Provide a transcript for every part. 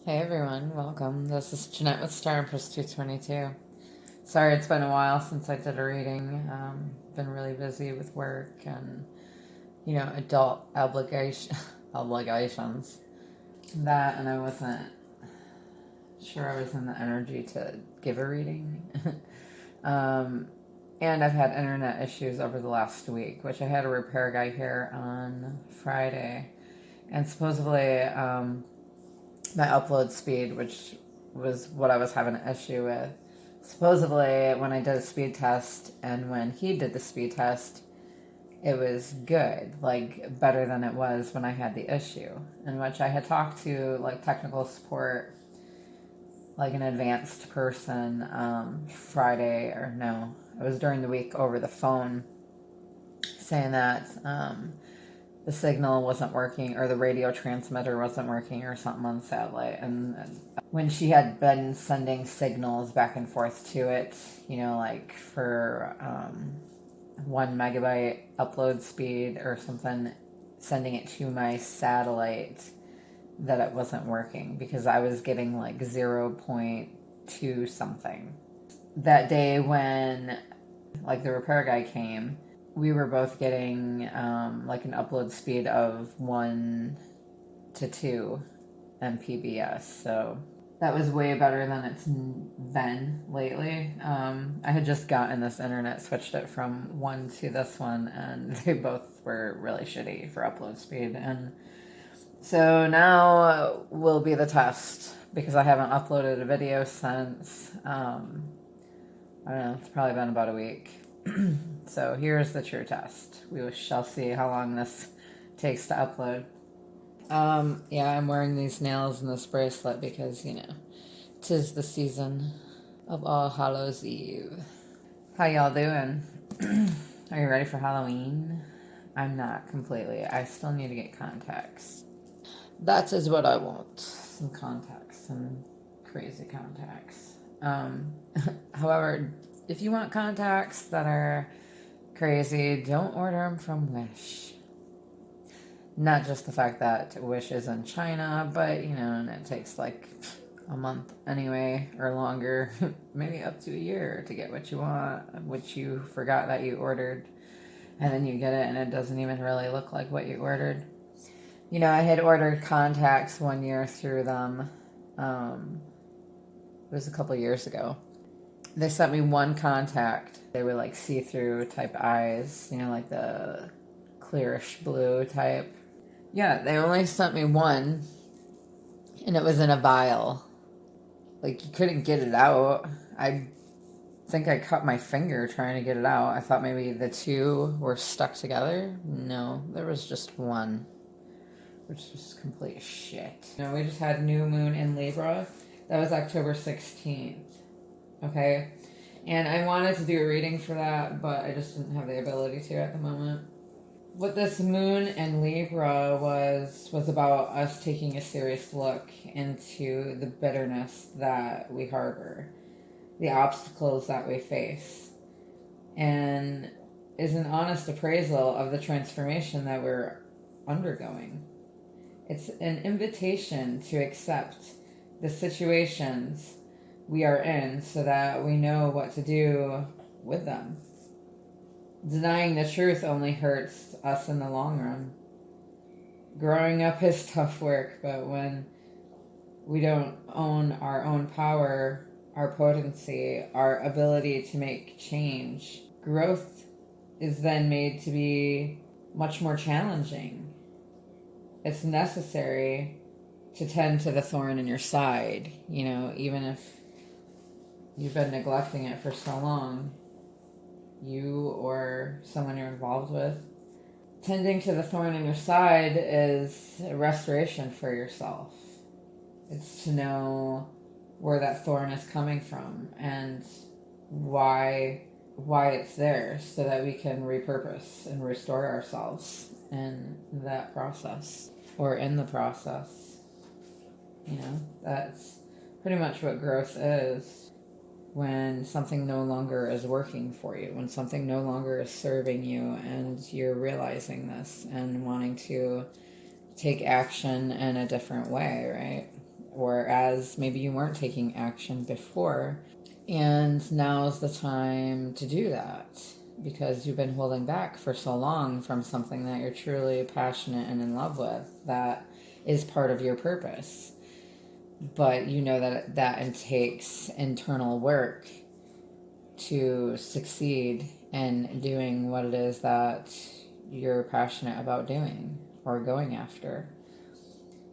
Hey everyone, welcome. This is Jeanette with Star Empress 222. Sorry it's been a while since I did a reading. Been really busy with work and, adult obligations. That, and I wasn't sure I was in the energy to give a reading. And I've had internet issues over the last week, which I had a repair guy here on Friday. And supposedly, my upload speed, which was what I was having an issue with. Supposedly, when I did a speed test and when he did the speed test, it was good, like better than it was when I had the issue. In which I had talked to like technical support, like an advanced person, Friday, or no, it was during the week over the phone, saying that the signal wasn't working or the radio transmitter wasn't working or something on satellite. And when she had been sending signals back and forth to it, like for 1 megabyte upload speed or something, sending it to my satellite, that it wasn't working because I was getting like 0.2 something. That day when like the repair guy came, we were both getting like an upload speed of 1 to 2 Mbps. So that was way better than it's been lately. I had just gotten this internet, switched it from one to this one, and they both were really shitty for upload speed. And so now will be the test because I haven't uploaded a video since, I don't know, it's probably been about a week. So here's the true test. We shall see how long this takes to upload. Yeah, I'm wearing these nails and this bracelet because, 'tis the season of All Hallows Eve. How y'all doing? Are you ready for Halloween? I'm not completely. I still need to get contacts. That is what I want. Some contacts, some crazy contacts. However, if you want contacts that are crazy, don't order them from Wish. Not just the fact that Wish is in China, but, and it takes like a month anyway, or longer, maybe up to a year to get what you want, which you forgot that you ordered, and then you get it and it doesn't even really look like what you ordered. I had ordered contacts one year through them. It was a couple years ago. They sent me one contact. They were like see-through type eyes, like the clearish blue type. Yeah, they only sent me one, and it was in a vial. Like, you couldn't get it out. I think I cut my finger trying to get it out. I thought maybe the two were stuck together. No, there was just one, which was complete shit. We just had new moon in Libra. That was October 16th. Okay? And I wanted to do a reading for that, but I just didn't have the ability to at the moment. What this moon in Libra was about us taking a serious look into the bitterness that we harbor, the obstacles that we face, and is an honest appraisal of the transformation that we're undergoing. It's an invitation to accept the situations we are in so that we know what to do with them. Denying the truth only hurts us in the long run. Growing up is tough work, but when we don't own our own power, our potency, our ability to make change, growth is then made to be much more challenging. It's necessary to tend to the thorn in your side, even if you've been neglecting it for so long, you or someone you're involved with. Tending to the thorn in your side is a restoration for yourself. It's to know where that thorn is coming from and why it's there so that we can repurpose and restore ourselves in that process or in the process. That's pretty much what growth is. When something no longer is working for you, when something no longer is serving you, and you're realizing this and wanting to take action in a different way, right? whereas maybe you weren't taking action before. And now's the time to do that because you've been holding back for so long from something that you're truly passionate and in love with, that is part of your purpose. But you know that it takes internal work to succeed in doing what it is that you're passionate about doing or going after.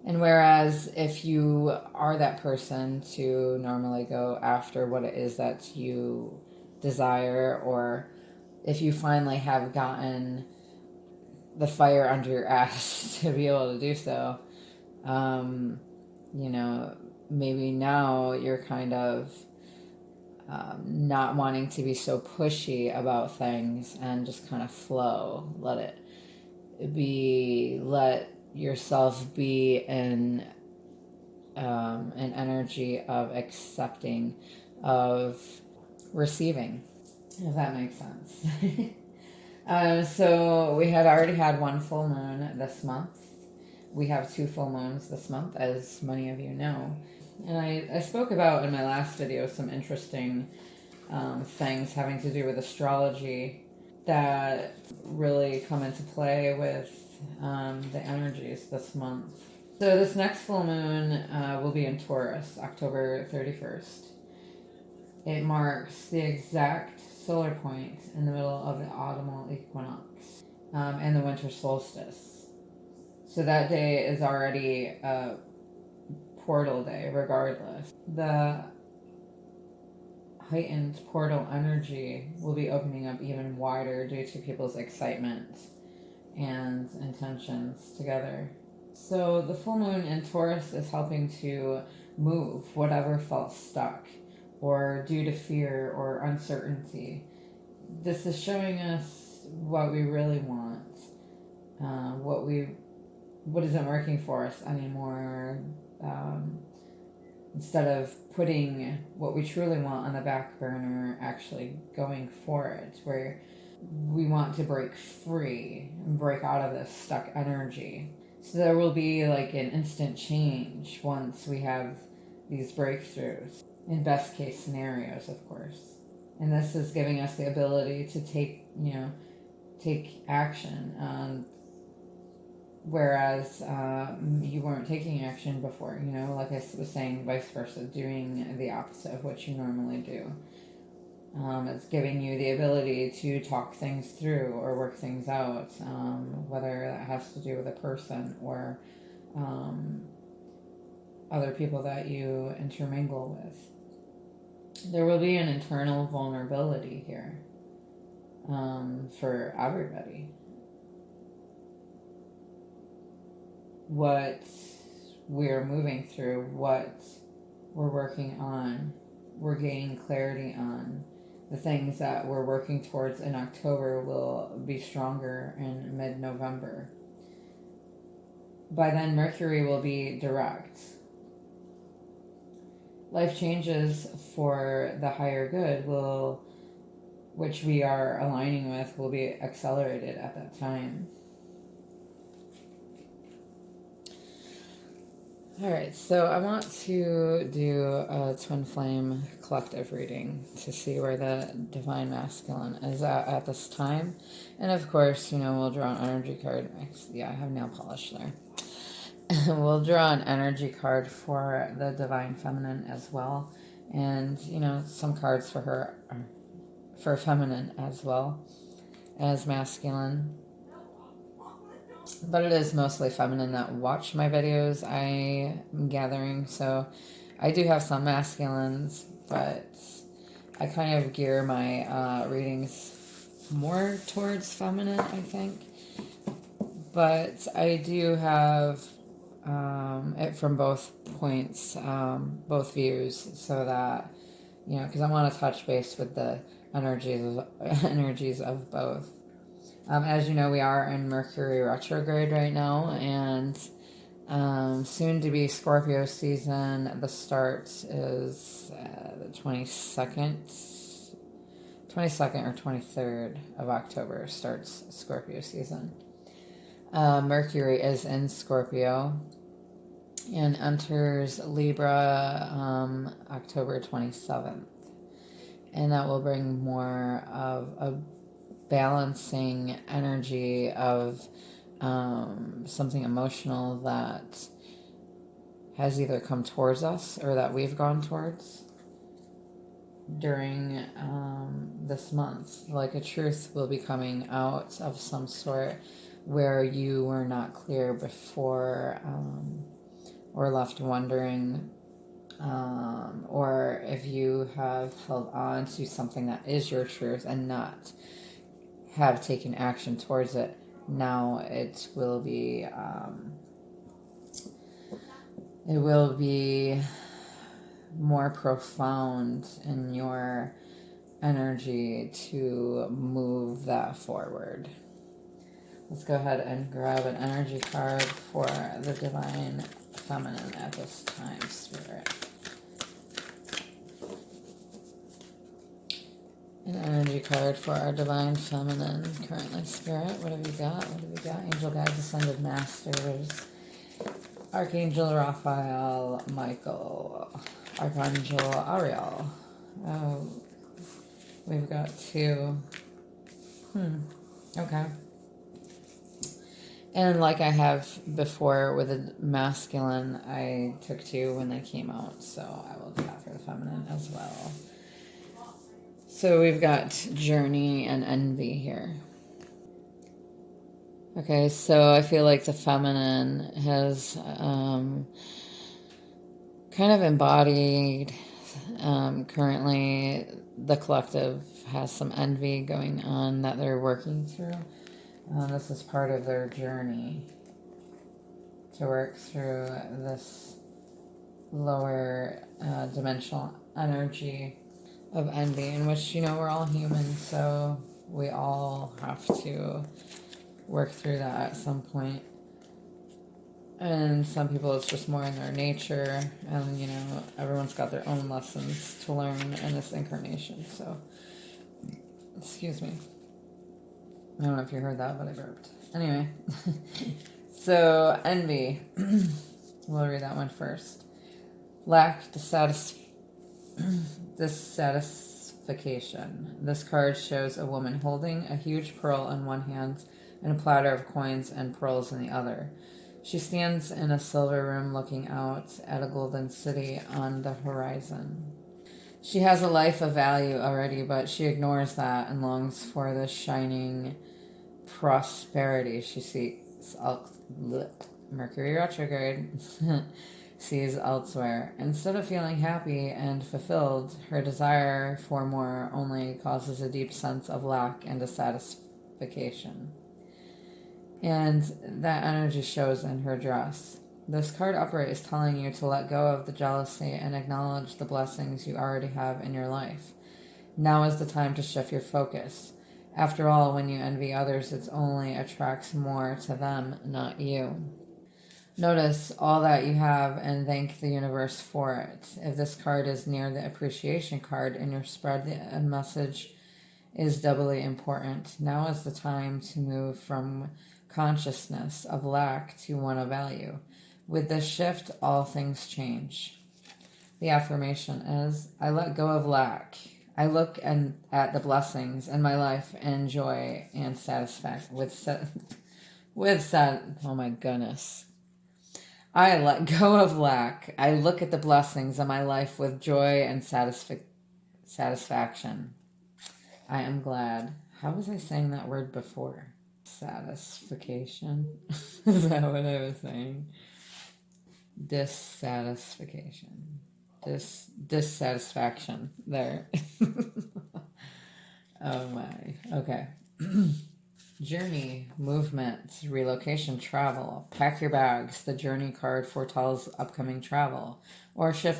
And whereas if you are that person to normally go after what it is that you desire, or if you finally have gotten the fire under your ass to be able to do so, maybe now you're kind of not wanting to be so pushy about things and just kind of flow. Let yourself be in an energy of accepting, of receiving, if that makes sense. So we had already had one full moon this month. We have 2 full moons this month, as many of you know. And I spoke about in my last video some interesting things having to do with astrology that really come into play with the energies this month. So this next full moon will be in Taurus, October 31st. It marks the exact solar point in the middle of the autumnal equinox and the winter solstice. So that day is already a portal day regardless. The heightened portal energy will be opening up even wider due to people's excitement and intentions together. So the full moon in Taurus is helping to move whatever felt stuck or due to fear or uncertainty. This is showing us what we really want, what isn't working for us anymore. Instead of putting what we truly want on the back burner, actually going for it, where we want to break free and break out of this stuck energy. So there will be like an instant change once we have these breakthroughs, in best case scenarios, of course. And this is giving us the ability to take action. Whereas you weren't taking action before, like I was saying, vice versa, doing the opposite of what you normally do. It's giving you the ability to talk things through or work things out, whether that has to do with a person or other people that you intermingle with. There will be an internal vulnerability here for everybody. What we're moving through, what we're working on, we're gaining clarity on. The things that we're working towards in October will be stronger in mid-November. By then, Mercury will be direct. Life changes for the higher good which we are aligning with, will be accelerated at that time. Alright, so I want to do a twin flame collective reading to see where the divine masculine is at this time. And of course, we'll draw an energy card. Yeah, I have nail polish there. We'll draw an energy card for the divine feminine as well. And, some cards for her, for feminine as well as masculine. But it is mostly feminine that watch my videos, I am gathering. So I do have some masculines, but I kind of gear my readings more towards feminine, I think. But I do have it from both points, both views, so that, because I want to touch base with the energies of both. As you know, we are in Mercury retrograde right now, and soon to be Scorpio season. The start is the 22nd or 23rd of October starts Scorpio season. Mercury is in Scorpio, and enters Libra October 27th. And that will bring more of a balancing energy of something emotional that has either come towards us or that we've gone towards during this month. Like a truth will be coming out of some sort where you were not clear before, or left wondering, or if you have held on to something that is your truth and not have taken action towards it, now it will be more profound in your energy to move that forward. Let's go ahead and grab an energy card for the Divine Feminine at this time, Spirit. An energy card for our Divine Feminine currently, Spirit. What have you got? What have you got? Angel Guides, Ascended Masters, Archangel Raphael, Michael, Archangel Ariel. Oh, we've got two. Okay. And like I have before with the masculine, I took two when they came out, so I will do that for the feminine as well. So we've got journey and envy here. Okay, so I feel like the feminine has kind of embodied, currently the collective has some envy going on that they're working through. This is part of their journey to work through this lower dimensional energy of envy, in which, we're all human, so we all have to work through that at some point. And some people, it's just more in their nature, and everyone's got their own lessons to learn in this incarnation. So, excuse me, I don't know if you heard that, but I burped. Anyway, so envy. We'll read that one first. Lack dissatisfaction. This card shows a woman holding a huge pearl in one hand and a platter of coins and pearls in the other. She stands in a silver room looking out at a golden city on the horizon. She has a life of value already, but she ignores that and longs for the shining prosperity she seeks. Mercury retrograde. Sees elsewhere. Instead of feeling happy and fulfilled, her desire for more only causes a deep sense of lack and dissatisfaction. And that energy shows in her dress. This card upright is telling you to let go of the jealousy and acknowledge the blessings you already have in your life. Now is the time to shift your focus. After all, when you envy others, it only attracts more to them, not you. Notice all that you have and thank the universe for it. If this card is near the appreciation card in your spread, the message is doubly important. Now is the time to move from consciousness of lack to one of value. With this shift, all things change. The affirmation is, I let go of lack. I look at the blessings in my life and joy and satisfaction. Oh my goodness. I let go of lack. I look at the blessings in my life with joy and satisfaction. I am glad. How was I saying that word before? Satisfaction? Is that what I was saying? Dissatisfaction. Dissatisfaction. There. Oh my. Okay. Journey, movement, relocation, travel. Pack your bags. The journey card foretells upcoming travel or shift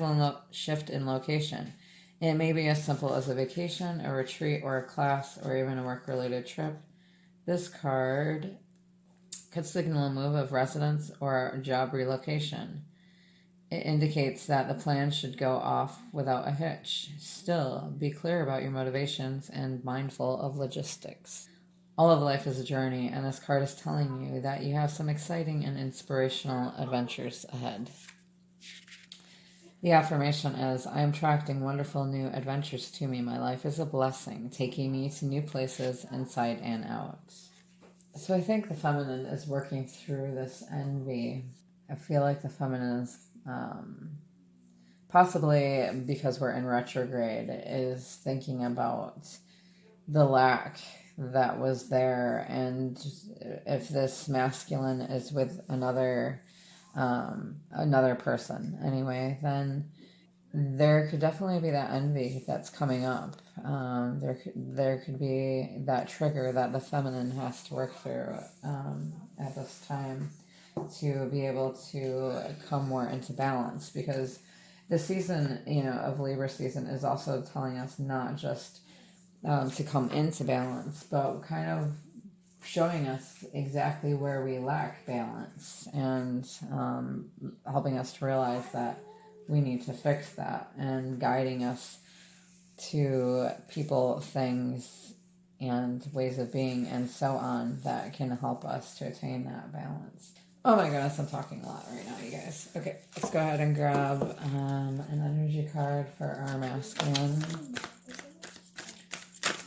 in location. It may be as simple as a vacation, a retreat, or a class, or even a work-related trip. This card could signal a move of residence or a job relocation. It indicates that the plan should go off without a hitch. Still, be clear about your motivations and mindful of logistics. All of life is a journey, and this card is telling you that you have some exciting and inspirational adventures ahead. The affirmation is, I am attracting wonderful new adventures to me. My life is a blessing, taking me to new places inside and out. So I think the feminine is working through this envy. I feel like the feminine is, possibly because we're in retrograde, is thinking about the lack that was there, and if this masculine is with another person anyway, then there could definitely be that envy that's coming up. There could be that trigger that the feminine has to work through at this time to be able to come more into balance, because the season, of Libra season is also telling us not just to come into balance, but kind of showing us exactly where we lack balance, and helping us to realize that we need to fix that, and guiding us to people, things, and ways of being, and so on, that can help us to attain that balance. Oh my goodness, I'm talking a lot right now, you guys. Okay, let's go ahead and grab an energy card for our masculine.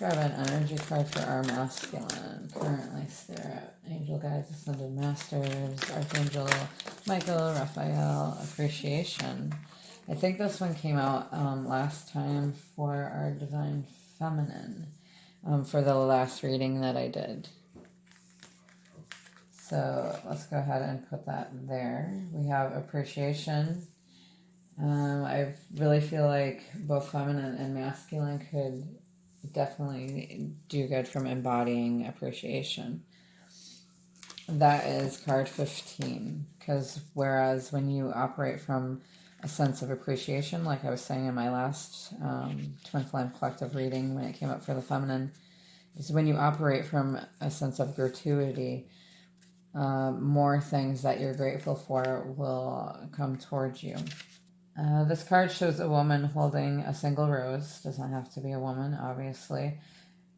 Grab an energy card for our masculine. Currently, Spirit, Angel Guides, Ascended Masters, Archangel Michael, Raphael, Appreciation. I think this one came out last time for our Divine Feminine, for the last reading that I did. So let's go ahead and put that there. We have Appreciation. I really feel like both feminine and masculine could definitely do good from embodying appreciation. That is card 15, because whereas when you operate from a sense of appreciation, like I was saying in my last Twin Flame Collective reading when it came up for the feminine, is when you operate from a sense of gratuity, more things that you're grateful for will come towards you. This card shows a woman holding a single rose. Doesn't have to be a woman, obviously,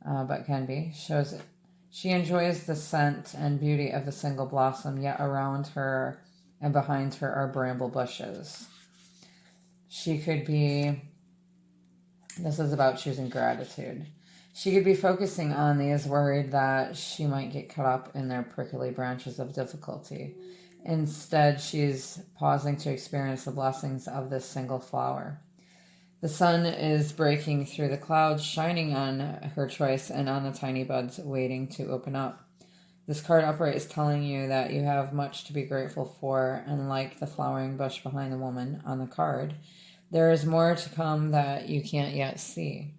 but can be. Shows it. She enjoys the scent and beauty of the single blossom, yet around her and behind her are bramble bushes. She could be, this is about choosing gratitude. She could be focusing on these, worried that she might get caught up in their prickly branches of difficulty. Instead, she's pausing to experience the blessings of this single flower. The sun is breaking through the clouds, shining on her choice and on the tiny buds waiting to open up. This card upright is telling you that you have much to be grateful for, and like the flowering bush behind the woman on the card, there is more to come that you can't yet see.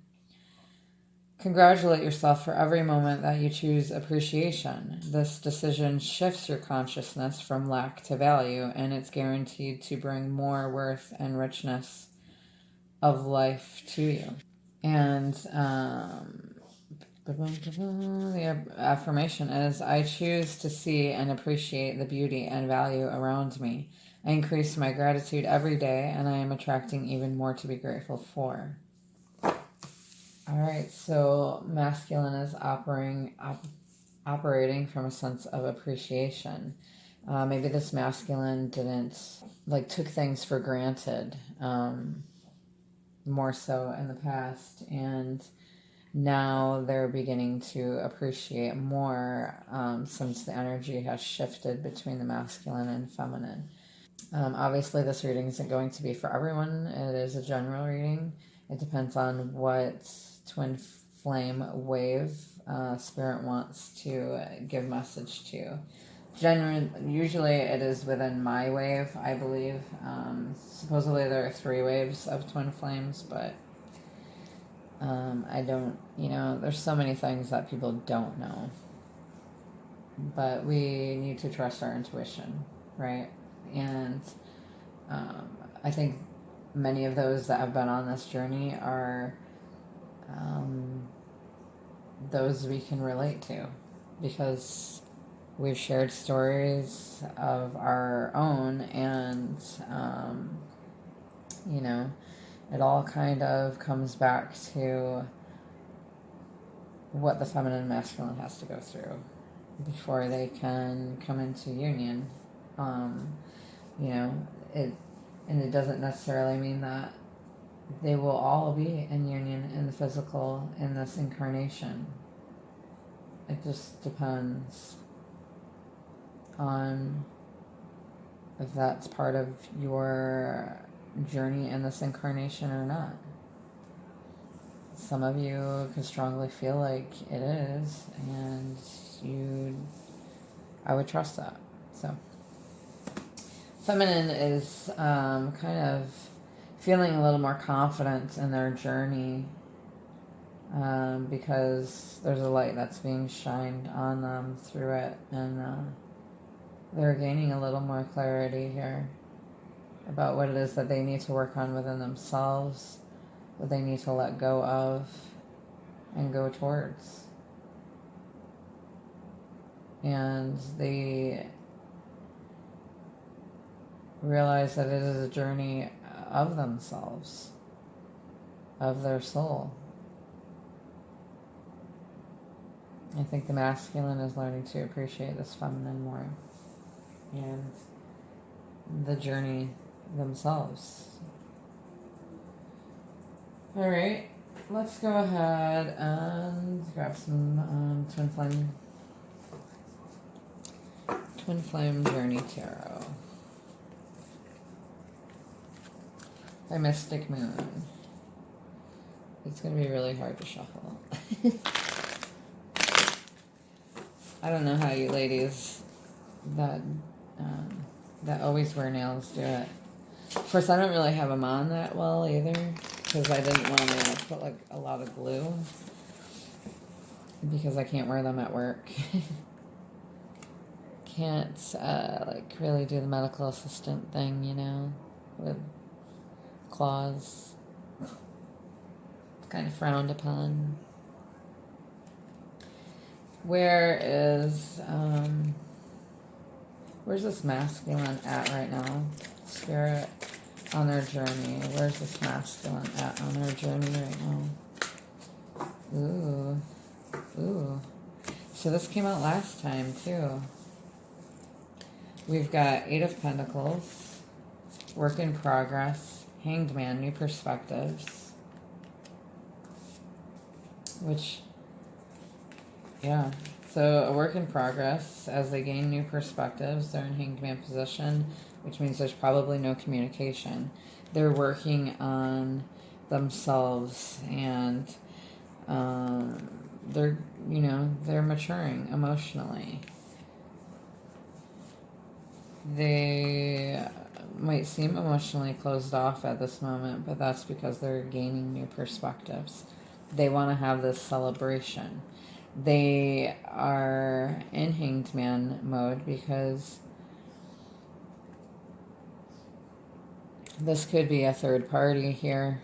Congratulate yourself for every moment that you choose appreciation. This decision shifts your consciousness from lack to value, and it's guaranteed to bring more worth and richness of life to you. And the affirmation is, I choose to see and appreciate the beauty and value around me. I increase my gratitude every day, and I am attracting even more to be grateful for. All right, so masculine is operating from a sense of appreciation. Maybe this masculine took things for granted, more so in the past, and now they're beginning to appreciate more since the energy has shifted between the masculine and feminine. Obviously, this reading isn't going to be for everyone. It is a general reading. It depends on what twin flame wave Spirit wants to give message to. Usually it is within my wave, I believe. Supposedly there are 3 waves of twin flames, but I don't, there's so many things that people don't know. But we need to trust our intuition, right? And I think many of those that have been on this journey are those we can relate to, because we've shared stories of our own, and it all kind of comes back to what the feminine and masculine has to go through before they can come into union. And it doesn't necessarily mean that they will all be in union in the physical in this incarnation. It just depends on if that's part of your journey in this incarnation or not. Some of you can strongly feel like it is, and I would trust that. So, feminine is kind of feeling a little more confident in their journey because there's a light that's being shined on them through it, and they're gaining a little more clarity here about what it is that they need to work on within themselves, what they need to let go of and go towards. And they realize that it is a journey of themselves, of their soul. I think the masculine is learning to appreciate this feminine more and the journey themselves. All right, let's go ahead and grab some Twin Flame Journey Tarot by Mystic Moon. It's going to be really hard to shuffle. I don't know how you ladies that always wear nails do it. Of course, I don't really have them on that well either, because I didn't want to put like a lot of glue, because I can't wear them at work. Can't like really do the medical assistant thing, you know, with claws. It's kind of frowned upon. Where's this masculine at right now? Spirit, on their journey. Where's this masculine at on their journey right now? Ooh. So this came out last time too. We've got 8 of Pentacles, work in progress, Hanged Man, new perspectives. So a work in progress. As they gain new perspectives, they're in Hanged Man position, which means there's probably no communication. They're working on themselves, and they're maturing emotionally. They might seem emotionally closed off at this moment, but that's because they're gaining new perspectives. They want to have this celebration. They are in Hanged Man mode because this could be a third party here.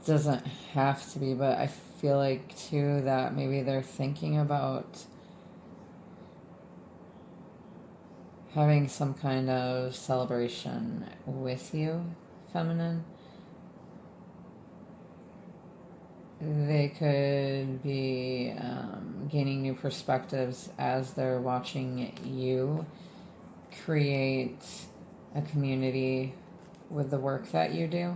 Doesn't have to be, but I feel like too that maybe they're thinking about having some kind of celebration with you, feminine. They could be gaining new perspectives as they're watching you create a community with the work that you do.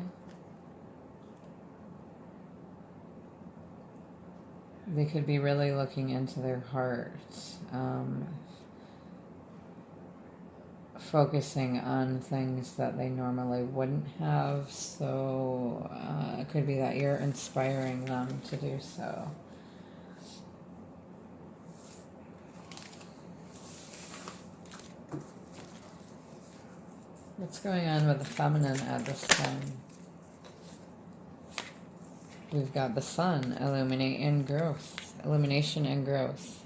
They could be really looking into their heart, focusing on things that they normally wouldn't have, so it could be that you're inspiring them to do so. What's going on with the feminine at this time? We've got the sun, illumination and growth.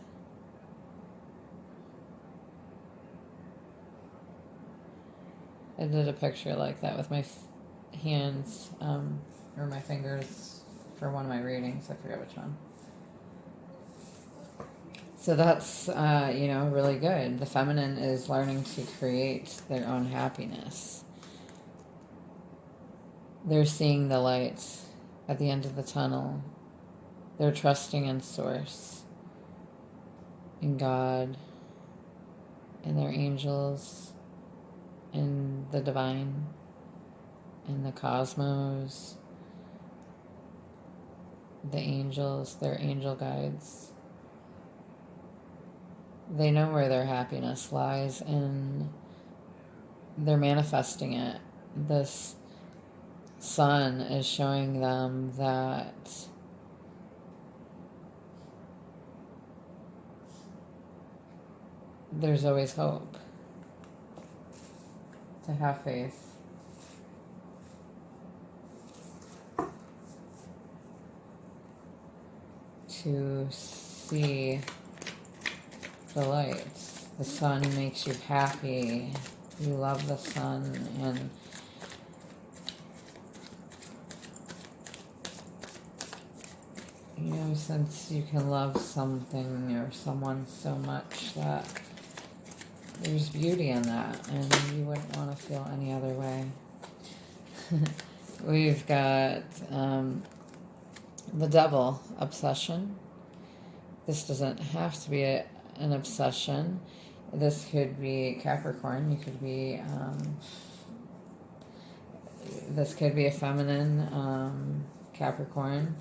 I did a picture like that with my hands, or my fingers for one of my readings. I forget which one. So that's, really good. The feminine is learning to create their own happiness. They're seeing the light at the end of the tunnel. They're trusting in Source, in God, in their angels, in the divine, in the cosmos, the angels, their angel guides. They know where their happiness lies, and they're manifesting it. This sun is showing them that there's always hope, to have faith. To see the light. The sun makes you happy. You love the sun, and you know, since you can love something or someone so much, that there's beauty in that, and you wouldn't want to feel any other way. We've got the devil, obsession. This doesn't have to be an obsession. This could be Capricorn. You could be, this could be a feminine Capricorn,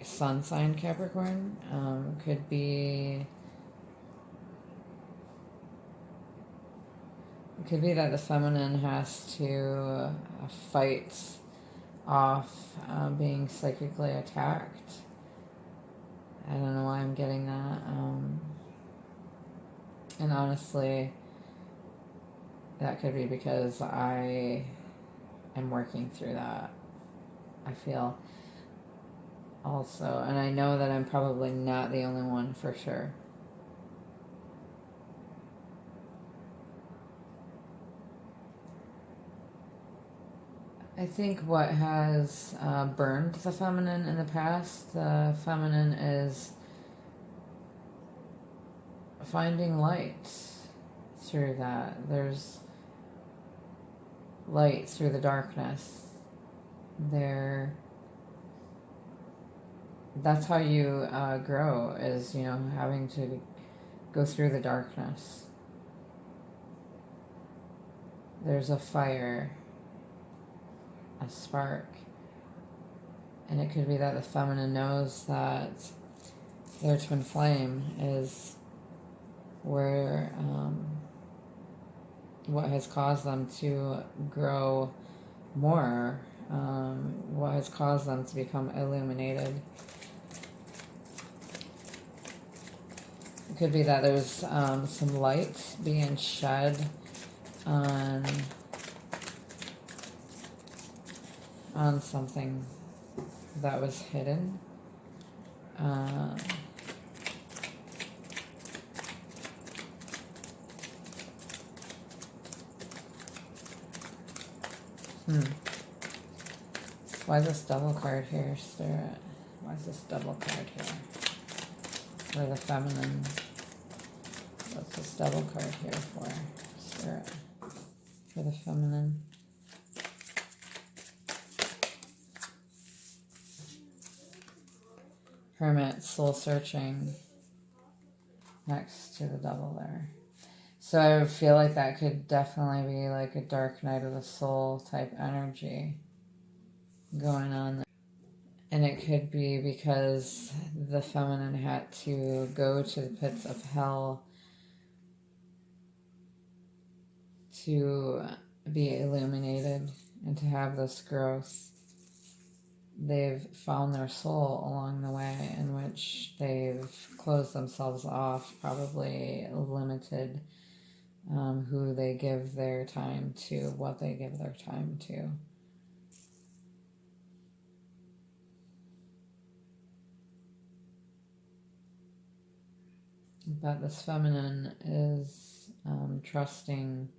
sun sign Capricorn. Could be, it could be that the feminine has to fight off being psychically attacked. I don't know why I'm getting that. And honestly, that could be because I am working through that. I feel also, and I know that I'm probably not the only one for sure. I think what has burned the feminine in the past, the feminine is finding light through that. There's light through the darkness. That's how you grow, is, you know, having to go through the darkness. There's a fire, a spark, and it could be that the feminine knows that their twin flame is where what has caused them to grow more, what has caused them to become illuminated. It could be that there's some light being shed on something that was hidden. Why is this double card here, Spirit? Why is this double card here? For the feminine. What's this double card here for, Spirit? For the feminine. Hermit, soul searching, next to the double there. So I feel like that could definitely be like a dark night of the soul type energy going on there. And it could be because the feminine had to go to the pits of hell to be illuminated and to have this growth. They've found their soul along the way, in which they've closed themselves off, probably limited who they give their time to, what they give their time to. But this feminine is trusting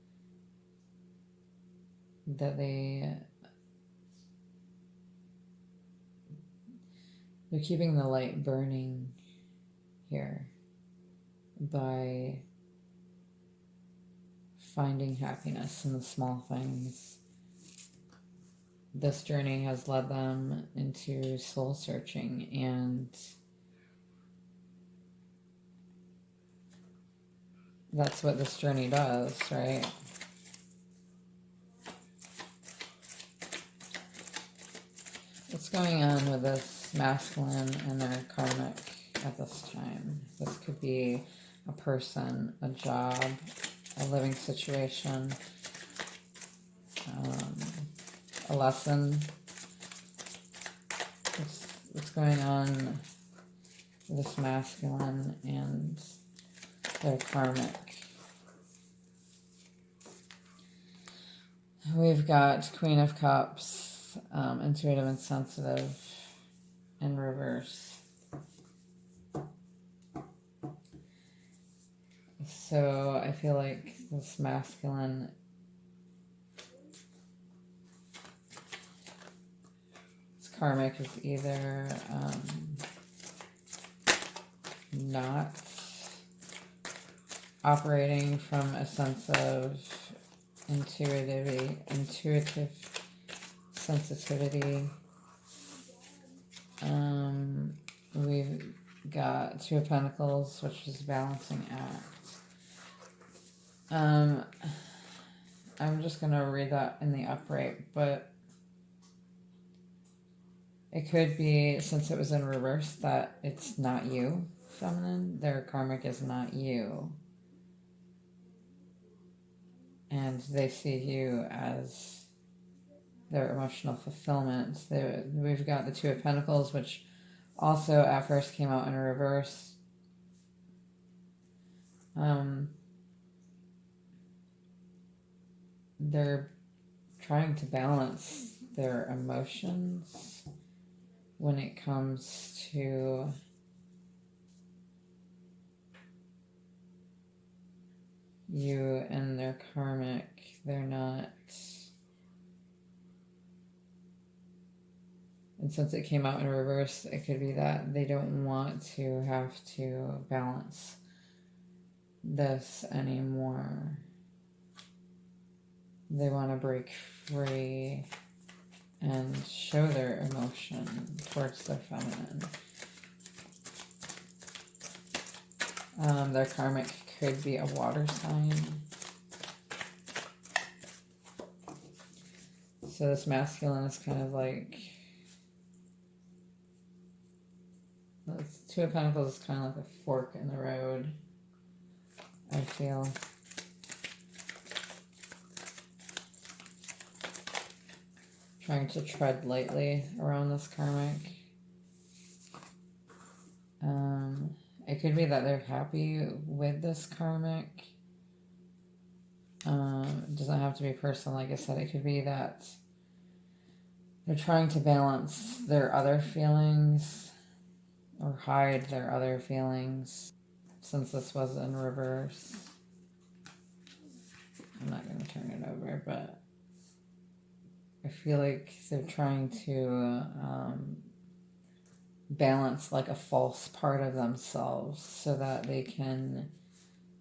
that they're keeping the light burning here by finding happiness in the small things. This journey has led them into soul searching, and that's what this journey does, right? What's going on with this masculine and their karmic at this time? This could be a person, a job, a living situation, a lesson. What's going on with this masculine and their karmic? We've got Queen of Cups, intuitive and sensitive in reverse. So I feel like this masculine karmic is either not operating from a sense of intuitive sensitivity. We've got Two of Pentacles, which is balancing act. I'm just going to read that in the upright, but it could be, since it was in reverse, that it's not you, feminine. Their karmic is not you. And they see you as their emotional fulfillment. We've got the Two of Pentacles, which also at first came out in reverse. They're trying to balance their emotions when it comes to you and their karmic. They're not, and since it came out in reverse, it could be that they don't want to have to balance this anymore. They want to break free and show their emotion towards their feminine. Their karmic could be a water sign. So this masculine is kind of like, Two of Pentacles is kind of like a fork in the road, I feel. Trying to tread lightly around this karmic. It could be that they're happy with this karmic. It doesn't have to be personal, like I said. It could be that they're trying to balance their other feelings or hide their other feelings, since this was in reverse. I'm not going to turn it over, but I feel like they're trying to balance like a false part of themselves so that they can,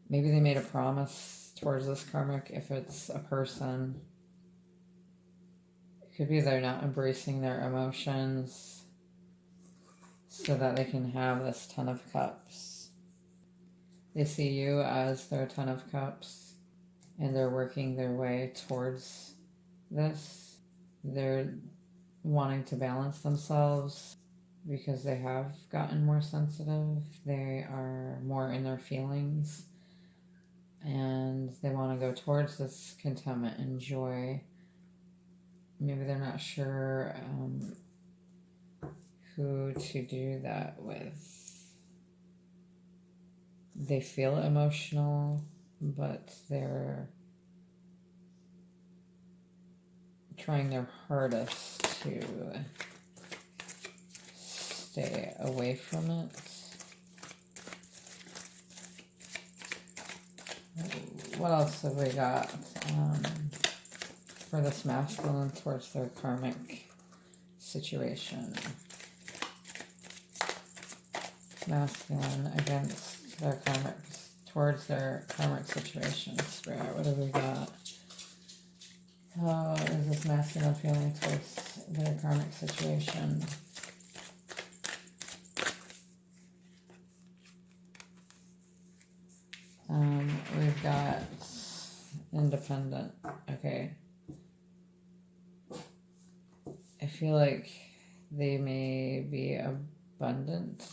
maybe they made a promise towards this karmic. If it's a person, it could be they're not embracing their emotions so that they can have this Ten of Cups. They see you as their Ten of Cups, and they're working their way towards this. They're wanting to balance themselves because they have gotten more sensitive. They are more in their feelings, and they want to go towards this contentment and joy. Maybe they're not sure who to do that with. They feel emotional, but they're trying their hardest to stay away from it. What else have we got for this masculine towards their karmic situation? Masculine against their karmic, towards their karmic situation. Spirit, what have we got? How is this masculine feeling towards their karmic situation? We've got independent. Okay. I feel like They may be abundant.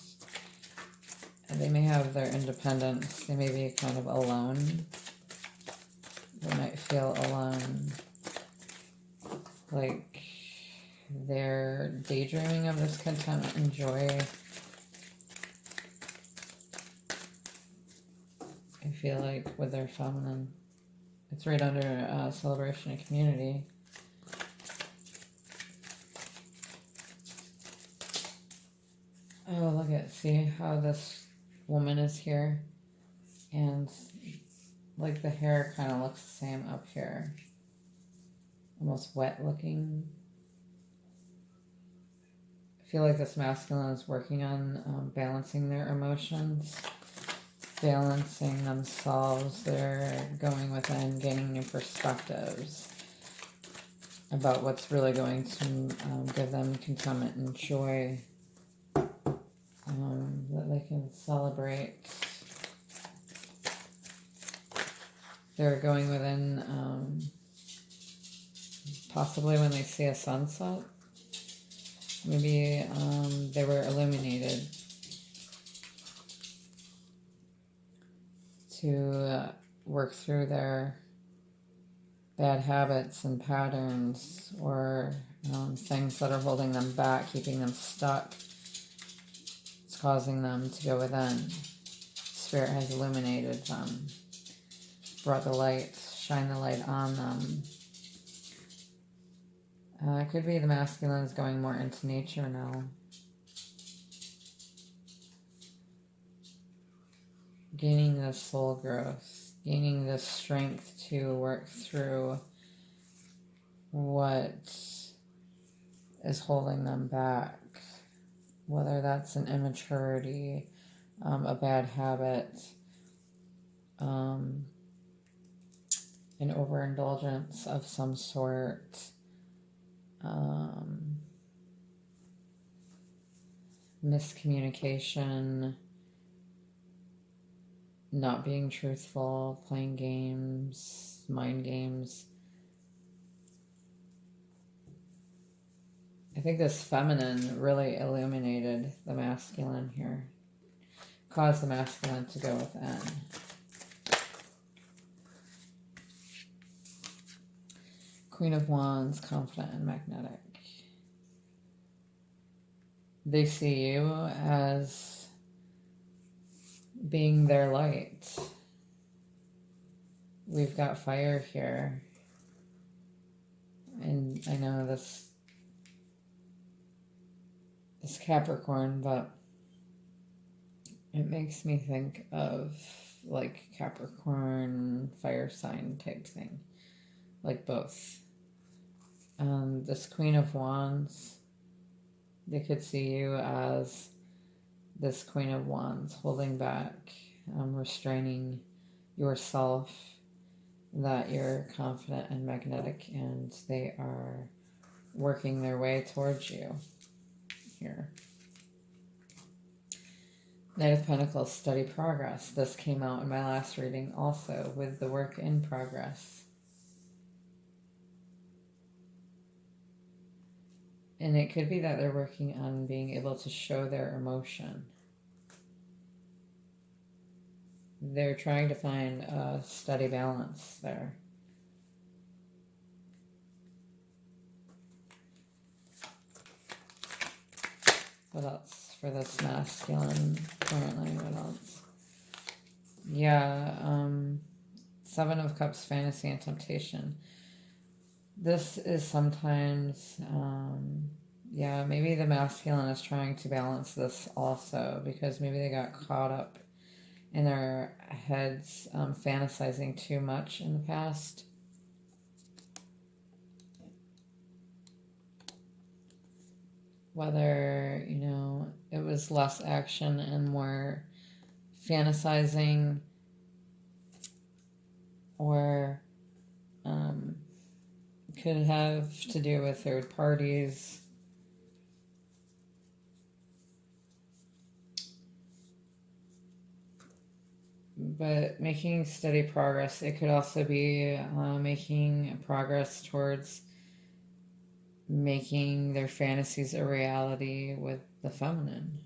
And they may have their independence. They may be kind of alone. They might feel alone. Like they're daydreaming of this contentment and joy. I feel like with their feminine. It's right under celebration and community. Oh, look at, see how this woman is here? And like the hair kind of looks the same up here. Almost wet looking. I feel like this masculine is working on balancing their emotions, balancing themselves. They're going within, gaining new perspectives about what's really going to give them contentment and joy, that they can celebrate. They're going within, possibly when they see a sunset. Maybe they were illuminated to work through their bad habits and patterns, or things that are holding them back, keeping them stuck. It's causing them to go within. Spirit has illuminated them, brought the light, shine the light on them. It could be the masculine is going more into nature now. Gaining this soul growth, gaining this strength to work through what is holding them back. Whether that's an immaturity, a bad habit, an overindulgence of some sort. Miscommunication, not being truthful, playing games, mind games. I think this feminine really illuminated the masculine here, caused the masculine to go within. Queen of Wands, confident and magnetic. They see you as being their light. We've got fire here. And I know this Capricorn, but it makes me think of like Capricorn fire sign type thing. Like both. This Queen of Wands, they could see you as this Queen of Wands, holding back, restraining yourself, that you're confident and magnetic, and they are working their way towards you here. Knight of Pentacles, steady progress. This came out in my last reading also, with the work in progress. And it could be that they're working on being able to show their emotion. They're trying to find a steady balance there. What else for this masculine currently? What else? Yeah, Seven of Cups, fantasy and temptation. This is sometimes, maybe the masculine is trying to balance this also, because maybe they got caught up in their heads, fantasizing too much in the past. Whether, it was less action and more fantasizing, or could have to do with third parties. But making steady progress. It could also be making progress towards making their fantasies a reality with the feminine.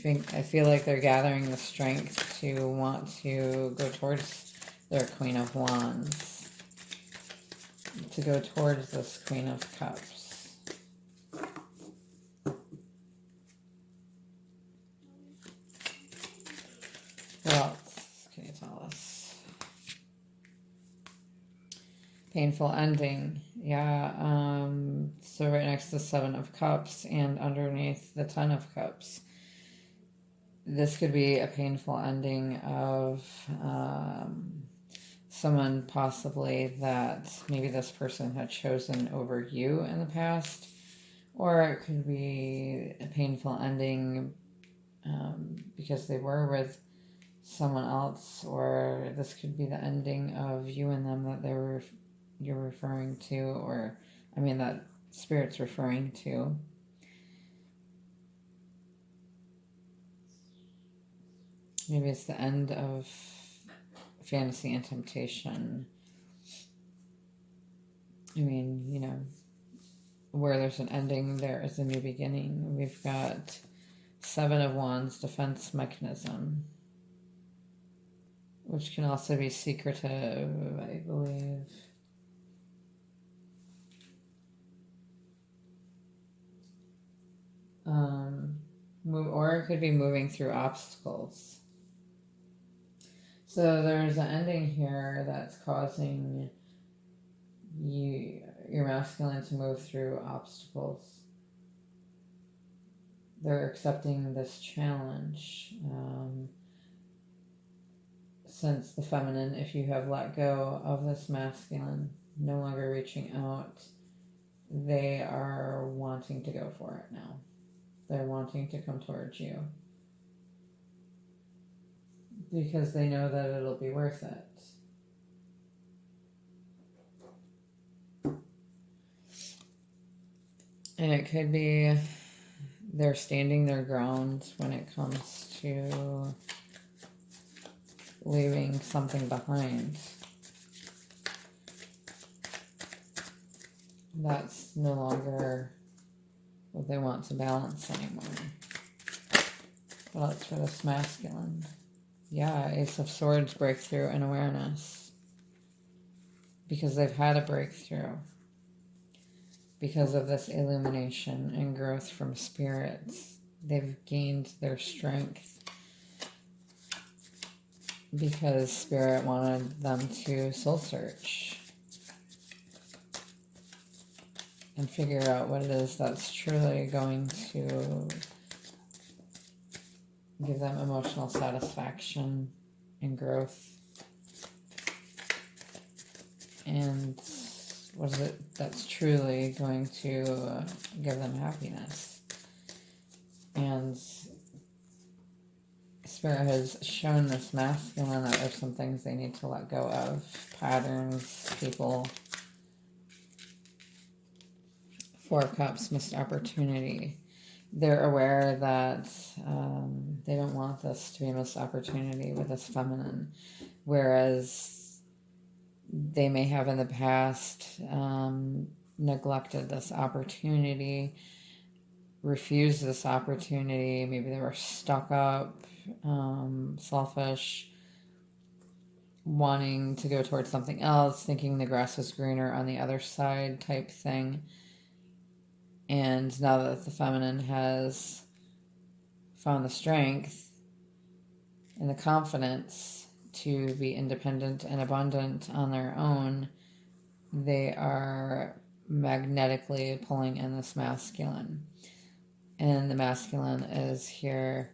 I feel like they're gathering the strength to want to go towards their Queen of Wands, to go towards this Queen of Cups. What else can you tell us? Painful ending. Yeah, so right next to the Seven of Cups and underneath the Ten of Cups. This could be a painful ending of someone possibly that maybe this person had chosen over you in the past, or it could be a painful ending because they were with someone else, or this could be the ending of you and them that you're referring to, or I mean that Spirit's referring to. Maybe it's the end of fantasy and temptation. I mean, you know, where there's an ending, there is a new beginning. We've got Seven of Wands, defense mechanism, which can also be secretive, I believe. Or it could be moving through obstacles. So there's an ending here that's causing your masculine to move through obstacles. They're accepting this challenge. Since the feminine, if you have let go of this masculine, no longer reaching out, they are wanting to go for it now. They're wanting to come towards you because they know that it'll be worth it. And it could be they're standing their ground when it comes to leaving something behind. That's no longer what they want to balance anymore. What else for this masculine? Yeah, Ace of Swords, breakthrough and awareness. Because they've had a breakthrough. Because of this illumination and growth from spirits. They've gained their strength. Because Spirit wanted them to soul search. And figure out what it is that's truly going to give them emotional satisfaction and growth. And what is it that's truly going to give them happiness. And Spirit has shown this masculine that there's some things they need to let go of. Patterns, people. Four of Cups, missed opportunity. They're aware that they don't want this to be a missed opportunity with this feminine, whereas they may have in the past neglected this opportunity, refused this opportunity. Maybe they were stuck up, selfish, wanting to go towards something else, thinking the grass was greener on the other side type thing. And now that the feminine has found the strength and the confidence to be independent and abundant on their own, they are magnetically pulling in this masculine. And the masculine is here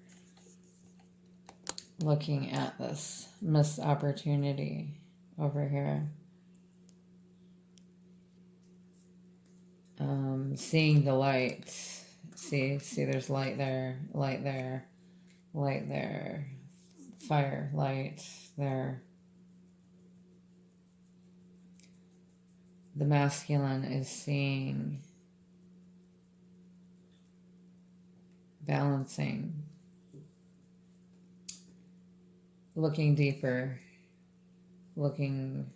looking at this missed opportunity over here. Seeing the light. See, there's light there, light there, light there, fire, light there. The masculine is seeing, balancing, looking deeper, looking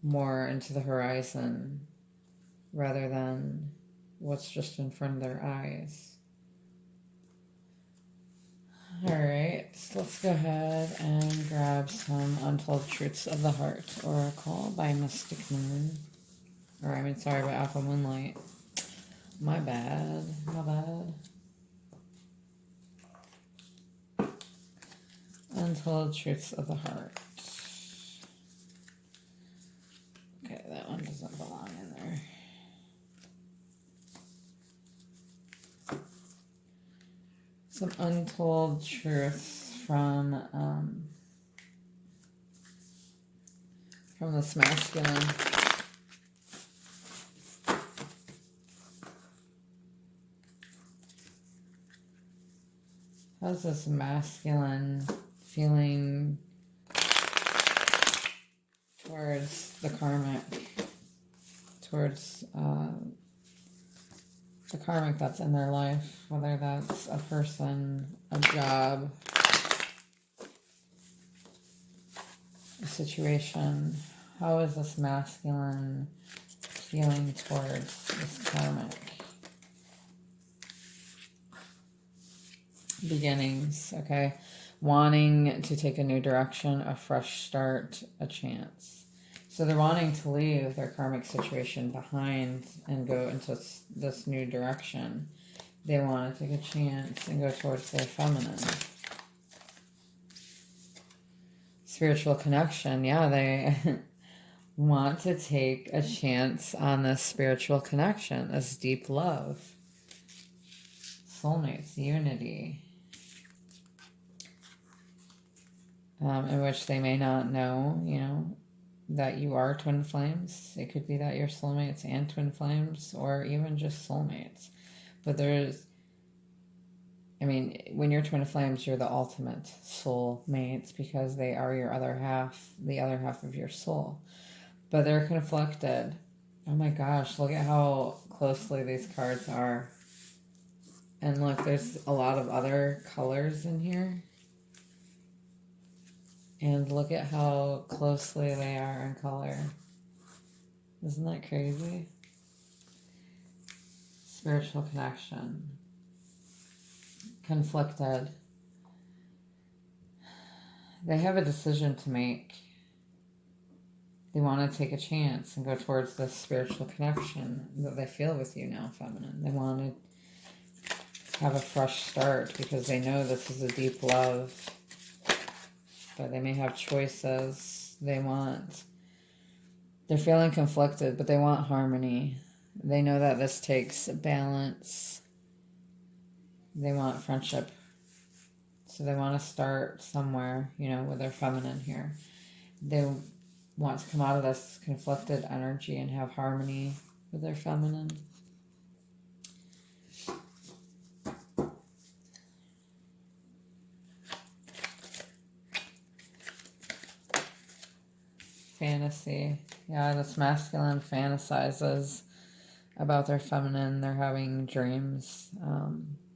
more into the horizon rather than what's just in front of their eyes. Alright, so let's go ahead and grab some Untold Truths of the Heart Oracle by Mystic Moon. Sorry, by Alpha Moonlight. My bad. Untold Truths of the Heart. Okay, that one doesn't belong in there. Some untold truths from this masculine. How's this masculine feeling towards the karmic, towards the karmic that's in their life, whether that's a person, a job, a situation? How is this masculine feeling towards this karmic? Beginnings, okay. Wanting to take a new direction, a fresh start, a chance. So they're wanting to leave their karmic situation behind and go into this new direction. They want to take a chance and go towards their feminine. Spiritual connection, yeah, they want to take a chance on this spiritual connection, this deep love. Soulmates, unity. In which they may not know, that you are twin flames. It could be that you're soulmates and twin flames, or even just soulmates. But when you're twin flames, you're the ultimate soulmates because they are your other half, the other half of your soul. But they're conflicted. Oh my gosh, look at how closely these cards are. And look, there's a lot of other colors in here. And look at how closely they are in color. Isn't that crazy? Spiritual connection. Conflicted. They have a decision to make. They want to take a chance and go towards this spiritual connection that they feel with you now, feminine. They want to have a fresh start because they know this is a deep love. But they may have choices. They're feeling conflicted, but they want harmony. They know that this takes balance. They want friendship. So they want to start somewhere, with their feminine here. They want to come out of this conflicted energy and have harmony with their feminine. Fantasy. Yeah, this masculine fantasizes about their feminine. They're having dreams.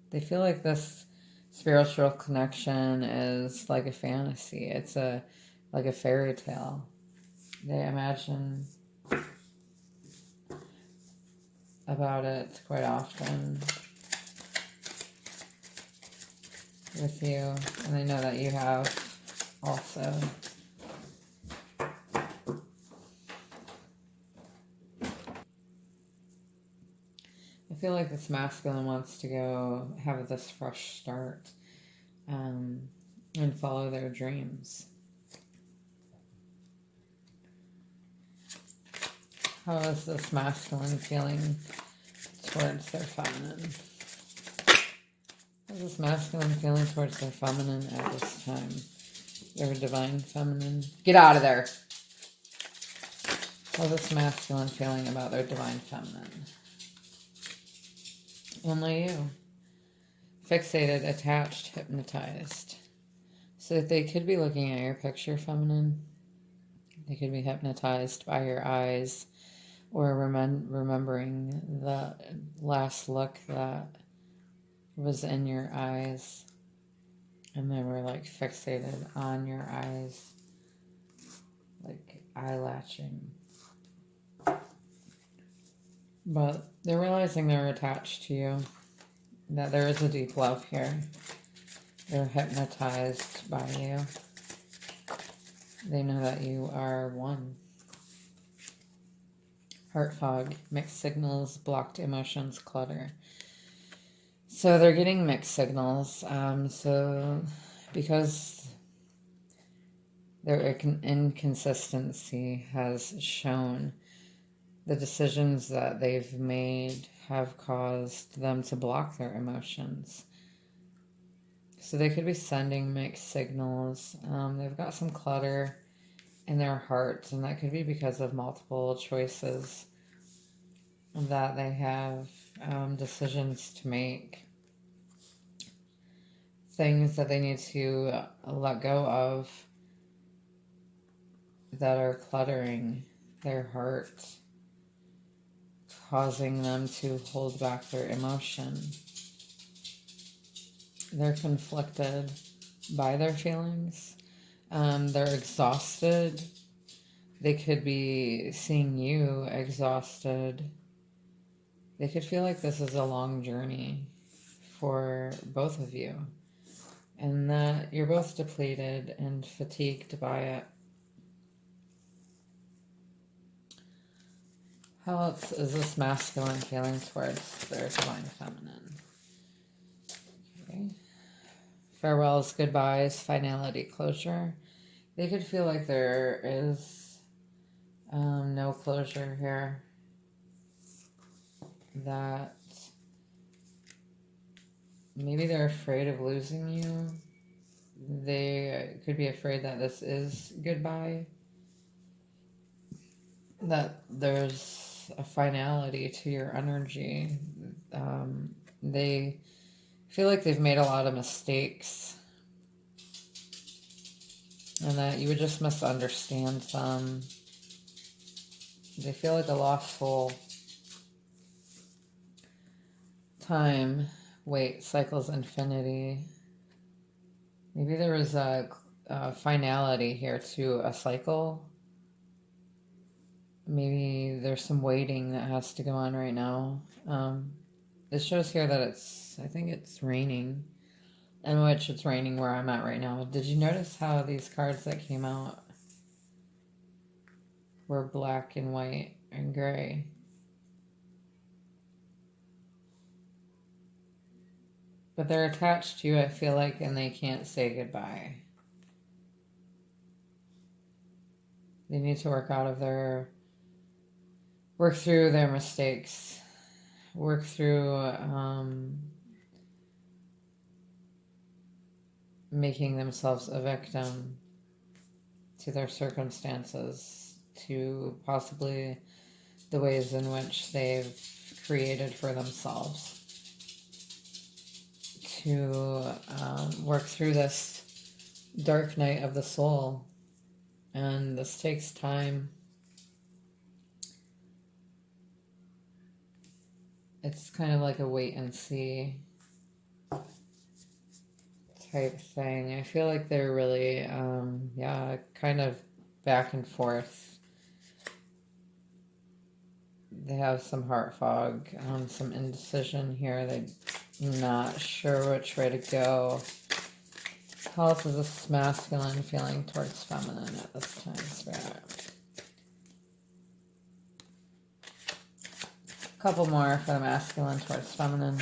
They feel like this spiritual connection is like a fantasy. It's like a fairy tale. They imagine about it quite often with you, and they know that you have also. I feel like this masculine wants to go have this fresh start and follow their dreams. How is this masculine feeling towards their feminine? How is this masculine feeling towards their feminine at this time? Their divine feminine. Get out of there! How is this masculine feeling about their divine feminine? Only you. Fixated, attached, hypnotized. So they could be looking at your picture, feminine. They could be hypnotized by your eyes or remembering the last look that was in your eyes. And they were like fixated on your eyes, like eyelatching. But they're realizing they're attached to you, that there is a deep love here. They're hypnotized by you. They know that you are one. Heart fog, mixed signals, blocked emotions, clutter. So they're getting mixed signals. So because their inconsistency has shown, the decisions that they've made have caused them to block their emotions. So they could be sending mixed signals. They've got some clutter in their hearts, and that could be because of multiple choices that they have, decisions to make, things that they need to let go of that are cluttering their heart, causing them to hold back their emotion. They're conflicted by their feelings. They're exhausted. They could be seeing you exhausted. They could feel like this is a long journey for both of you, and that you're both depleted and fatigued by it. How else is this masculine feeling towards their divine feminine? Okay. Farewells, goodbyes, finality, closure. They could feel like there is no closure here. That maybe they're afraid of losing you. They could be afraid that this is goodbye. That there's a finality to your energy. They feel like they've made a lot of mistakes, and that you would just misunderstand them. They feel like a lost soul. Time, wait, cycles infinity. Maybe there was a finality here to a cycle. Maybe there's some waiting that has to go on right now. It shows here that I think it's raining, in which it's raining where I'm at right now. Did you notice how these cards that came out were black and white and gray? But they're attached to you, I feel like, and they can't say goodbye. They need to work through their mistakes, work through making themselves a victim to their circumstances, to possibly the ways in which they've created for themselves, to work through this dark night of the soul. And this takes time. It's kind of like a wait and see type thing. I feel like they're really, kind of back and forth. They have some heart fog, some indecision here. They're not sure which way to go. How else is this masculine feeling towards feminine at this time, Spirit? A couple more for the masculine towards feminine.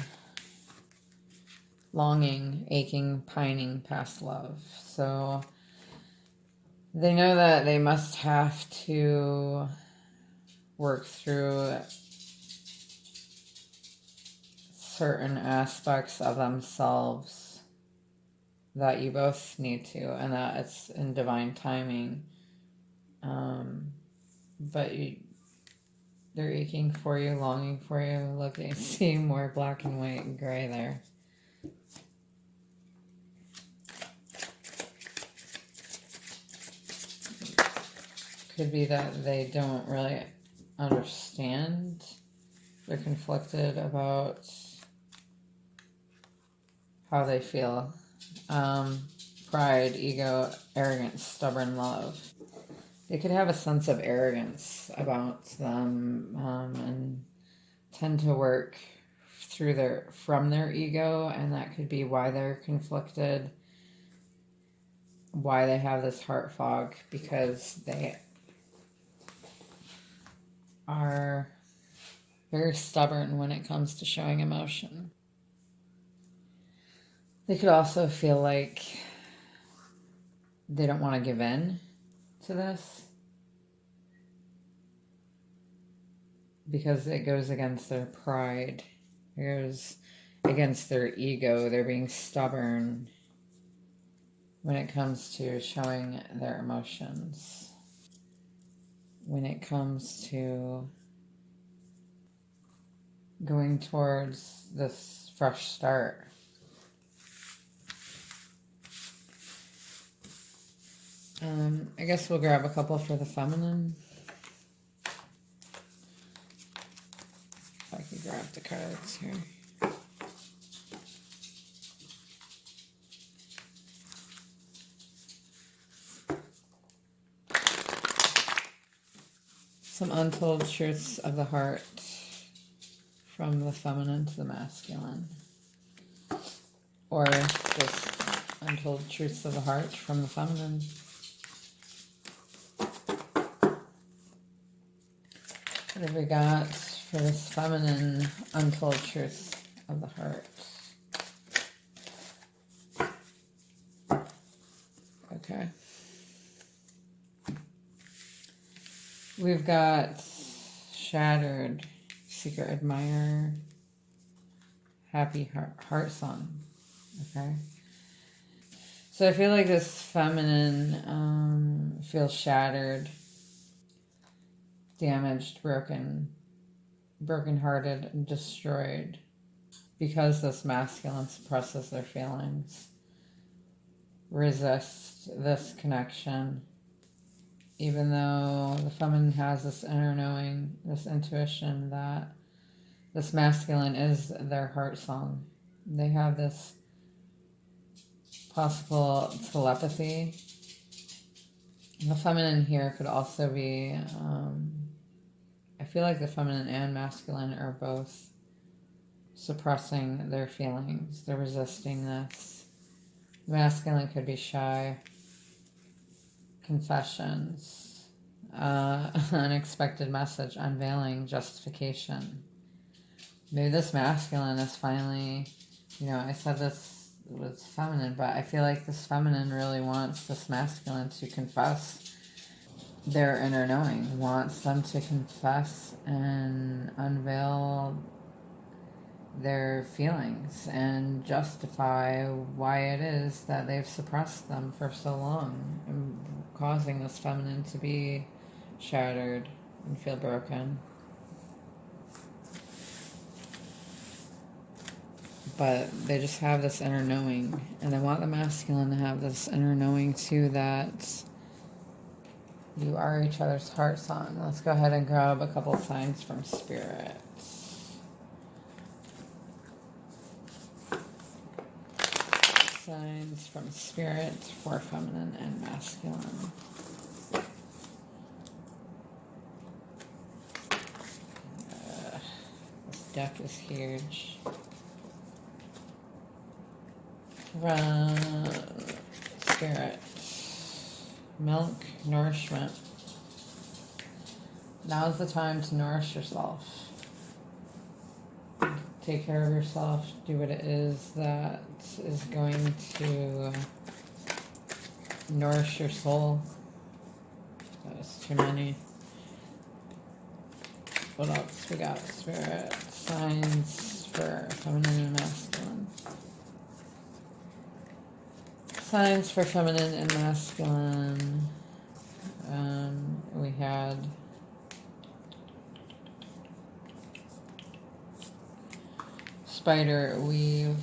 Longing, aching, pining past love. So they know that they must have to work through certain aspects of themselves that you both need to, and that it's in divine timing. But they're aching for you, longing for you. Look, I see more black and white and gray there. Could be that they don't really understand. They're conflicted about how they feel. Pride, ego, arrogance, stubborn love. They could have a sense of arrogance about them, and tend to work from their ego, and that could be why they're conflicted, why they have this heart fog, because they are very stubborn when it comes to showing emotion. They could also feel like they don't want to give in to this because it goes against their pride. It goes against their ego. They're being stubborn when it comes to showing their emotions. When it comes to going towards this fresh start. I guess we'll grab a couple for the feminine. If I can grab the cards here. Some untold truths of the heart from the feminine to the masculine. Or just untold truths of the heart from the feminine. What have we got for this feminine untold truths of the heart? Okay. We've got shattered, secret admirer, happy heart song. Okay. So I feel like this feminine feels shattered, damaged, broken-hearted, and destroyed because this masculine suppresses their feelings, resists this connection, even though the feminine has this inner knowing, this intuition that this masculine is their heart song. They have this possible telepathy. The feminine here could also be, I feel like the feminine and masculine are both suppressing their feelings. They're resisting this. The masculine could be shy, confessions, unexpected message, unveiling, justification. Maybe this masculine is finally, I said this was feminine, but I feel like this feminine really wants this masculine to confess their inner knowing, wants them to confess and unveil their feelings and justify why it is that they've suppressed them for so long, and causing this feminine to be shattered and feel broken. But they just have this inner knowing, and they want the masculine to have this inner knowing too, that you are each other's heart song. Let's go ahead and grab a couple signs from Spirit. Signs from Spirit for feminine and masculine. This deck is huge. From Spirit. Milk, nourishment. Now's the time to nourish yourself. Take care of yourself. Do what it is that is going to nourish your soul. That was too many. What else we got? Spirit. Signs for feminine and masculine. Signs for feminine and masculine. We had spider weave.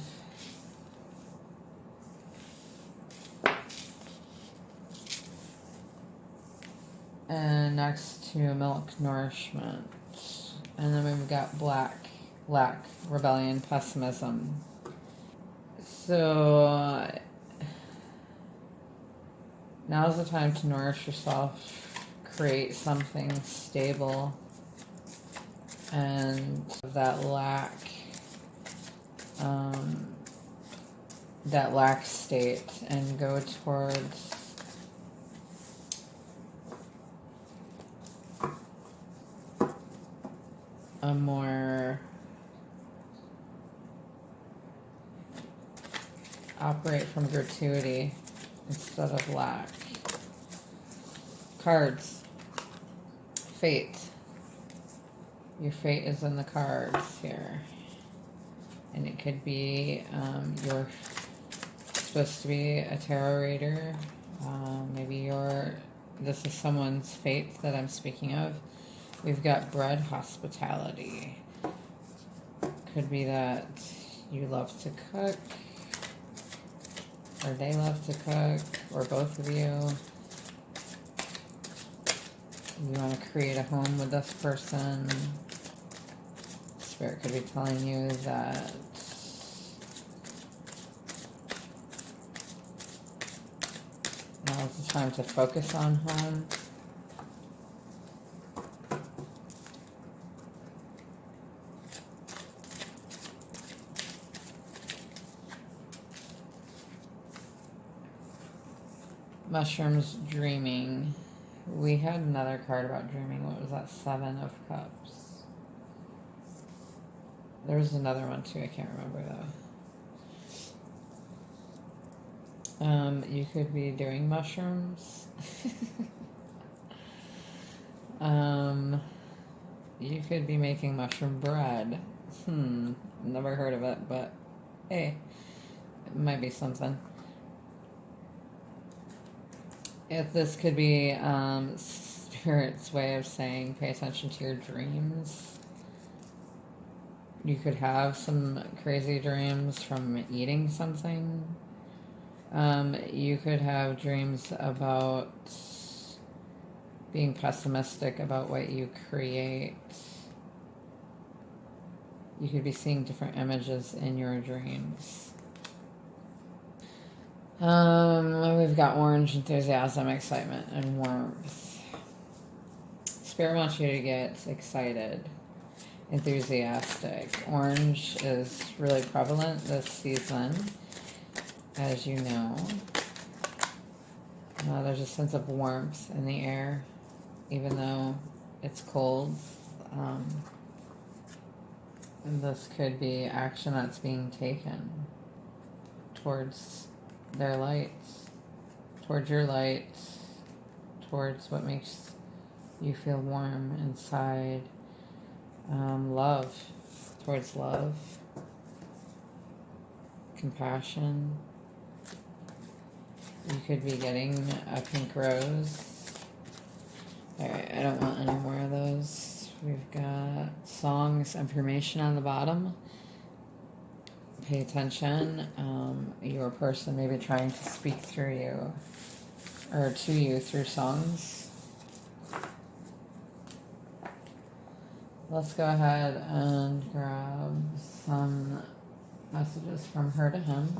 And next to milk nourishment. And then we've got lack, rebellion, pessimism. So now's the time to nourish yourself, create something stable, and that lack state, and go towards a more operate from gratuity instead of lack. Cards. Fate. Your fate is in the cards here. And it could be you're supposed to be a tarot reader. Maybe this is someone's fate that I'm speaking of. We've got bread hospitality. Could be that you love to cook, or they love to cook, or both of you. You want to create a home with this person. Spirit could be telling you that now is the time to focus on home. Mushrooms, dreaming. We had another card about dreaming. What was that? 7 of Cups. There was another one too. I can't remember though. You could be doing mushrooms. You could be making mushroom bread. Never heard of it, but hey, it might be something. If this could be Spirit's way of saying pay attention to your dreams. You could have some crazy dreams from eating something. You could have dreams about being pessimistic about what you create. You could be seeing different images in your dreams. We've got orange, enthusiasm, excitement, and warmth. Spirit wants you to get excited, enthusiastic. Orange is really prevalent this season, as you know. There's a sense of warmth in the air, even though it's cold. And this could be action that's being taken towards their lights, towards your light, towards what makes you feel warm inside. Love, towards love, compassion. You could be getting a pink rose. Alright, I don't want any more of those. We've got songs, information on the bottom. Pay attention. Your person may be trying to speak through you, or to you through songs. Let's go ahead and grab some messages from her to him.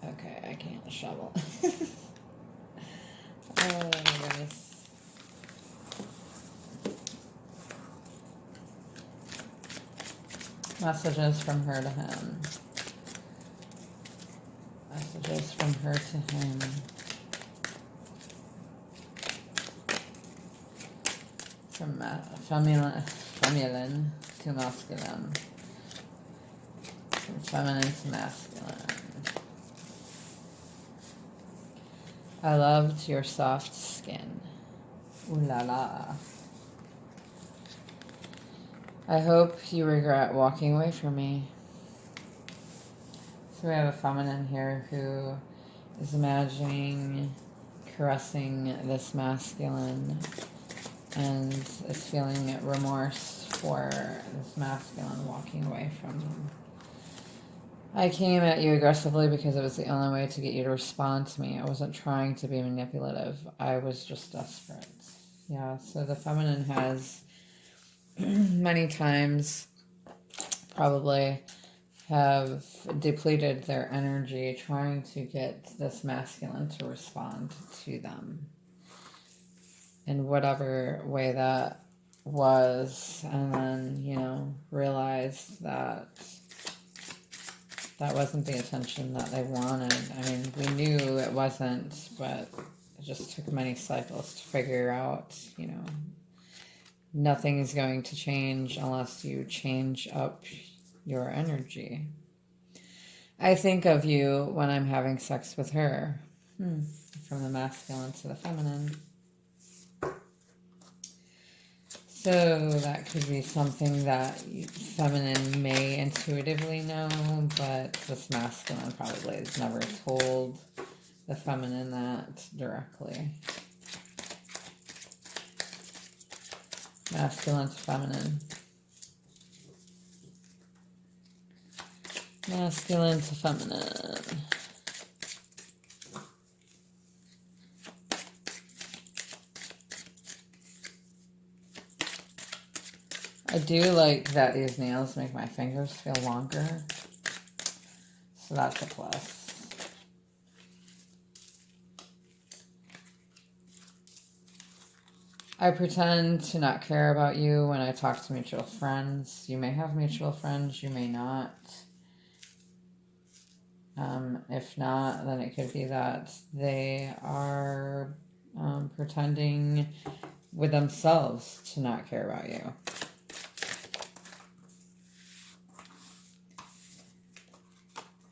Okay, I can't shovel. Oh my goodness. Messages from her to him. Messages from her to him. From feminine to masculine. From feminine to masculine. I loved your soft skin. Ooh la la. I hope you regret walking away from me. So we have a feminine here who is imagining caressing this masculine and is feeling remorse for this masculine walking away from them. I came at you aggressively because it was the only way to get you to respond to me. I wasn't trying to be manipulative. I was just desperate. Yeah, so the feminine has many times probably have depleted their energy trying to get this masculine to respond to them in whatever way that was, and then, you know, realized that that wasn't the attention that they wanted. I mean, we knew it wasn't, but it just took many cycles to figure out, you know, nothing is going to change unless you change up your energy. I think of you when I'm having sex with her. From the masculine to the feminine. So that could be something that feminine may intuitively know, but this masculine probably has never told the feminine that directly. Masculine to feminine. Masculine to feminine. I do like that these nails make my fingers feel longer, so that's a plus. I pretend to not care about you when I talk to mutual friends. You may have mutual friends, you may not. If not, then it could be that they are pretending with themselves to not care about you.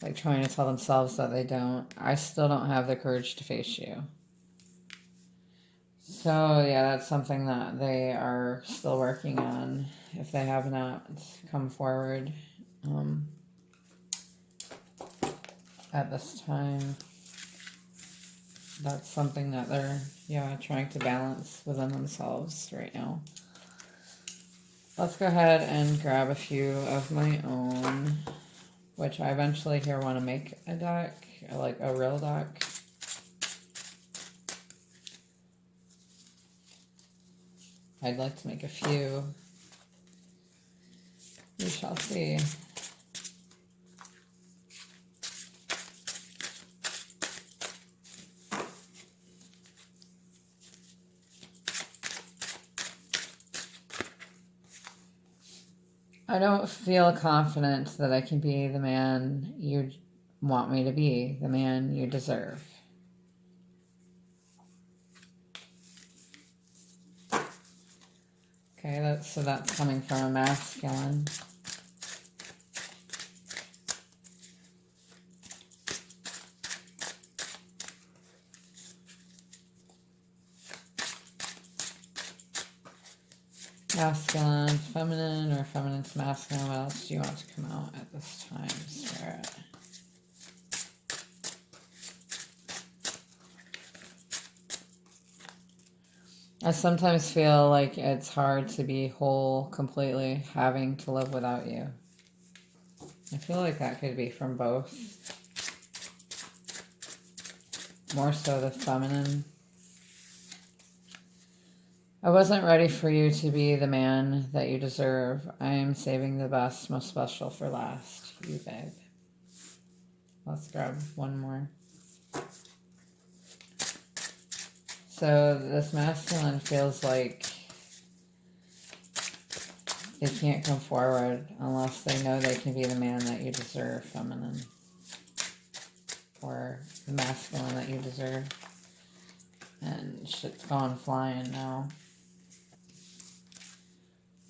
Like trying to tell themselves that they don't. I still don't have the courage to face you. So yeah, that's something that they are still working on if they have not come forward at this time. That's something that they're trying to balance within themselves right now. Let's go ahead and grab a few of my own, which I eventually here want to make a deck, like a real deck. I'd like to make a few. We shall see. I don't feel confident that I can be the man you want me to be, the man you deserve. Okay, that's coming from a masculine. Masculine, feminine, or feminine to masculine. What else do you want to come out at this time, Spirit? I sometimes feel like it's hard to be whole completely, having to live without you. I feel like that could be from both. More so the feminine. I wasn't ready for you to be the man that you deserve. I am saving the best, most special for last. You, babe. Let's grab one more. So this masculine feels like they can't come forward unless they know they can be the man that you deserve, feminine. Or the masculine that you deserve. And shit's gone flying now.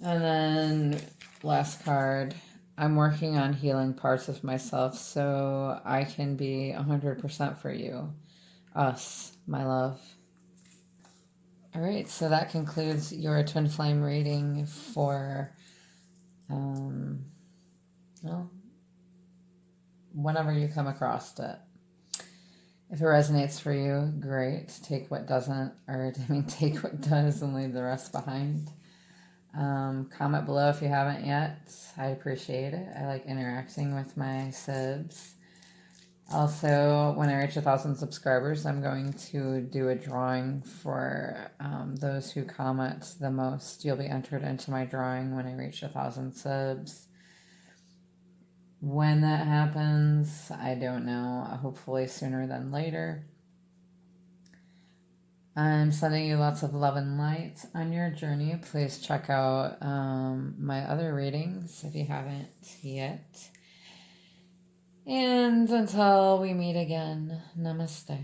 And then last card. I'm working on healing parts of myself so I can be 100% for you. Us, my love. All right, so that concludes your twin flame reading for, well, whenever you come across it. If it resonates for you, great. Take what doesn't, or I mean, take what does and leave the rest behind. Comment below if you haven't yet. I appreciate it. I like interacting with my subs. Also, when I reach 1,000 subscribers, I'm going to do a drawing for those who comment the most. You'll be entered into my drawing when I reach 1,000 subs. When that happens, I don't know. Hopefully sooner than later. I'm sending you lots of love and light on your journey. Please check out my other readings if you haven't yet. And until we meet again, namaste.